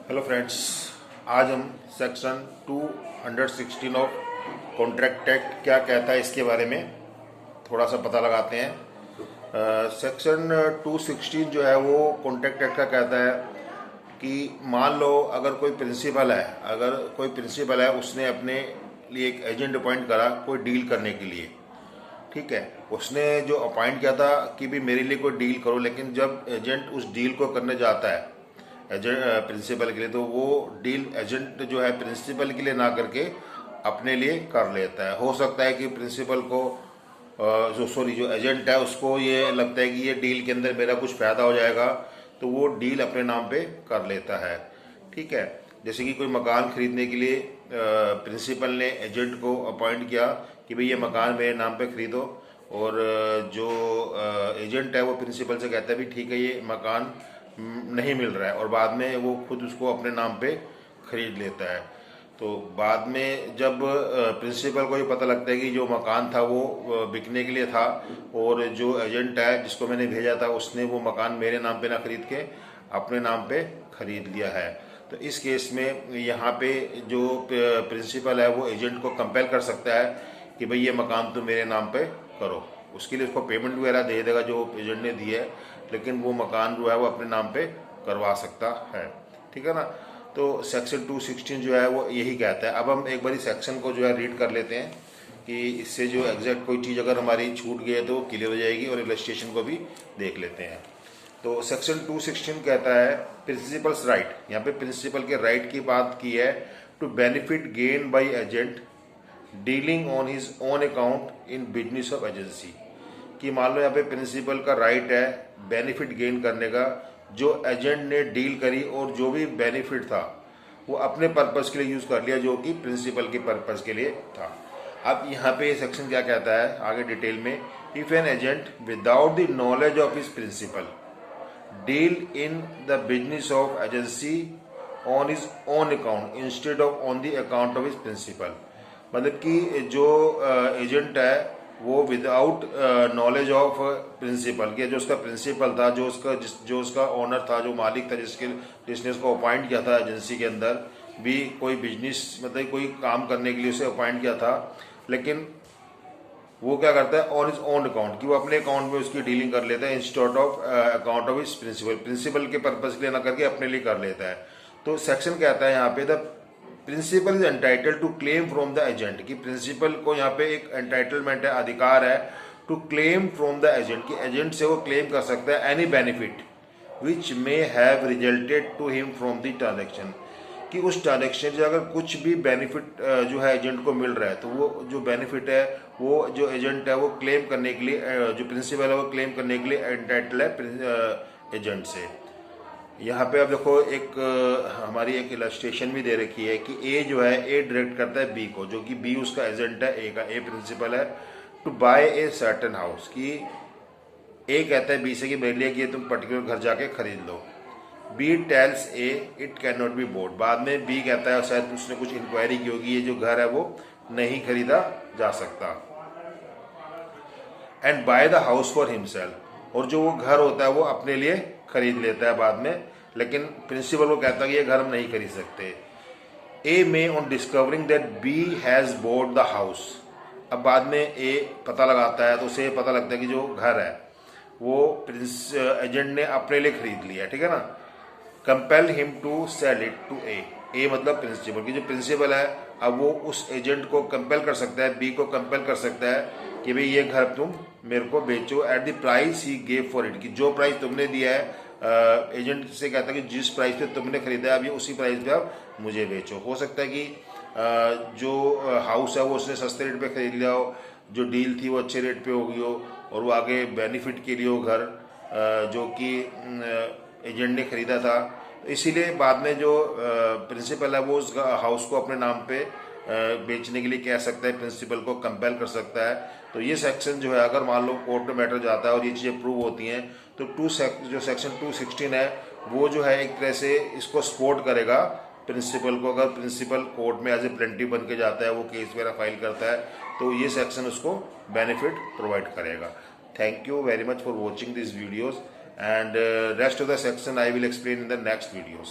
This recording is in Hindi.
हेलो फ्रेंड्स, आज हम सेक्शन 216 ऑफ कॉन्ट्रैक्ट एक्ट क्या कहता है इसके बारे में थोड़ा सा पता लगाते हैं। सेक्शन 216 जो है वो कॉन्ट्रैक्ट एक्ट का कहता है कि मान लो अगर कोई प्रिंसिपल है उसने अपने लिए एक एजेंट अपॉइंट करा कोई डील करने के लिए। ठीक है, उसने जो अपॉइंट किया था कि भी मेरे लिए कोई डील करो, लेकिन जब एजेंट उस डील को करने जाता है एजेंट प्रिंसिपल के लिए, तो वो डील एजेंट जो है प्रिंसिपल के लिए ना करके अपने लिए कर लेता है। हो सकता है कि प्रिंसिपल को जो एजेंट है उसको ये लगता है कि ये डील के अंदर मेरा कुछ फ़ायदा हो जाएगा, तो वो डील अपने नाम पे कर लेता है। ठीक है, जैसे कि कोई मकान खरीदने के लिए प्रिंसिपल ने एजेंट को अपॉइंट किया कि भाई ये मकान मेरे नाम पे खरीदो, और जो एजेंट है वो प्रिंसिपल से कहता है भी ठीक है ये मकान नहीं मिल रहा है, और बाद में वो खुद उसको अपने नाम पे खरीद लेता है। तो बाद में जब प्रिंसिपल को ये पता लगता है कि जो मकान था वो बिकने के लिए था, और जो एजेंट है जिसको मैंने भेजा था उसने वो मकान मेरे नाम पे ना खरीद के अपने नाम पे खरीद लिया है, तो इस केस में यहाँ पे जो प्रिंसिपल है वो एजेंट को कंपेल कर सकता है कि भाई ये मकान तो मेरे नाम पे करो। उसके लिए उसको पेमेंट वगैरह दे देगा जो एजेंट ने दी है, लेकिन वो मकान जो है वो अपने नाम पे करवा सकता है। ठीक है ना। तो सेक्शन 216 जो है वो यही कहता है। अब हम एक बारी सेक्शन को जो है रीड कर लेते हैं कि इससे जो एग्जैक्ट कोई चीज़ अगर हमारी छूट गई है तो क्लियर हो जाएगी, और इलस्ट्रेशन को भी देख लेते हैं। तो सेक्शन 216 कहता है प्रिंसिपल्स राइट। यहाँ पे प्रिंसिपल के राइट की बात की है, to benefit gain by agent dealing on his own account in business of agency. कि मान लो यहाँ पे प्रिंसिपल का राइट है बेनिफिट गेन करने का, जो एजेंट ने डील करी और जो भी बेनिफिट था वो अपने पर्पस के लिए यूज कर लिया जो कि प्रिंसिपल के पर्पस के लिए था। अब यहाँ पे ये सेक्शन क्या कहता है आगे डिटेल में, if an agent without the knowledge of his principal deal in the business of agency on his own account instead of on the account of his principal. मतलब कि जो एजेंट है वो विदाउट नॉलेज ऑफ प्रिंसिपल के, जो उसका प्रिंसिपल था, जो उसका ओनर था, जो मालिक था, जिसने उसको अपॉइंट किया था एजेंसी के अंदर भी कोई बिजनेस मतलब कोई काम करने के लिए उसे अपॉइंट किया था, लेकिन वो क्या करता है ऑन हिज ओन अकाउंट कि वो अपने अकाउंट में उसकी डीलिंग कर लेता है instead of account of his principal के पर्पज के लिए ना करके अपने लिए कर लेता है। तो सेक्शन कहता है यहाँ पे the principal is entitle to claim from the agent, कि प्रिंसिपल को यहाँ पे एक एंटाइटलमेंट है, अधिकार है to claim from the agent, कि एजेंट से वो क्लेम कर सकता है any benefit which may have resulted to him from the transaction, कि उस ट्रांजेक्शन से अगर कुछ भी बेनिफिट जो है एजेंट को मिल रहा है तो वो जो बेनिफिट है वो जो एजेंट है वो क्लेम करने के लिए, जो प्रिंसिपल है वो क्लेम करने के लिए एंटाइटल है एजेंट से। यहाँ पे अब देखो एक हमारी एक इलस्ट्रेशन भी दे रखी है कि ए जो है ए डायरेक्ट करता है बी को, जो कि बी उसका एजेंट है, ए का, ए प्रिंसिपल है, to buy a certain house, कि ए कहता है बी से कि मेरे लिए कि तुम पर्टिकुलर घर जाके खरीद लो। B tells A it can not be board, बाद में बी कहता है शायद उसने कुछ इंक्वायरी की होगी ये जो घर है वो नहीं खरीदा जा सकता, and by the house for himself, और जो वो घर होता है वो अपने लिए खरीद लेता है बाद में, लेकिन प्रिंसिपल को कहता है कि ये घर हम नहीं खरीद सकते। A may on discovering that B has board the house, अब बाद में ए पता लगाता है तो उसे पता लगता है कि जो घर है वो एजेंट ने अपने लिए खरीद लिया। ठीक है ना। Compel him to sell it to A मतलब प्रिंसिपल, की जो प्रिंसिपल है अब वो उस एजेंट को कंपेल कर सकता है, बी को कंपेल कर सकता है कि भाई ये घर तुम मेरे को बेचो at the price he gave for it, कि जो प्राइस तुमने दिया है एजेंट से कहता है कि जिस प्राइस पे तुमने खरीदा है अभी उसी प्राइस पे आप मुझे बेचो। हो सकता है कि जो हाउस है वो उसने सस्ते रेट पे खरीद लिया हो, जो डील थी वो अच्छे रेट पे हो गई हो, और वो आगे बेनिफिट के लिए हो घर जो कि एजेंट ने खरीदा था, इसीलिए बाद में जो प्रिंसिपल है वो उस हाउस को अपने नाम पे बेचने के लिए कह सकता है, प्रिंसिपल को कंपेल कर सकता है। तो ये सेक्शन जो है अगर मान लो कोर्ट में मैटर जाता है और ये चीज़ें प्रूव होती हैं तो जो सेक्शन 216 है वो जो है एक तरह से इसको सपोर्ट करेगा प्रिंसिपल को। अगर प्रिंसिपल कोर्ट में एज ए प्लेंटिफ बन के जाता है, वो केस वगैरह फाइल करता है, तो ये सेक्शन उसको बेनिफिट प्रोवाइड करेगा। Thank you very much for watching these videos, and rest of the section I will explain in the next videos.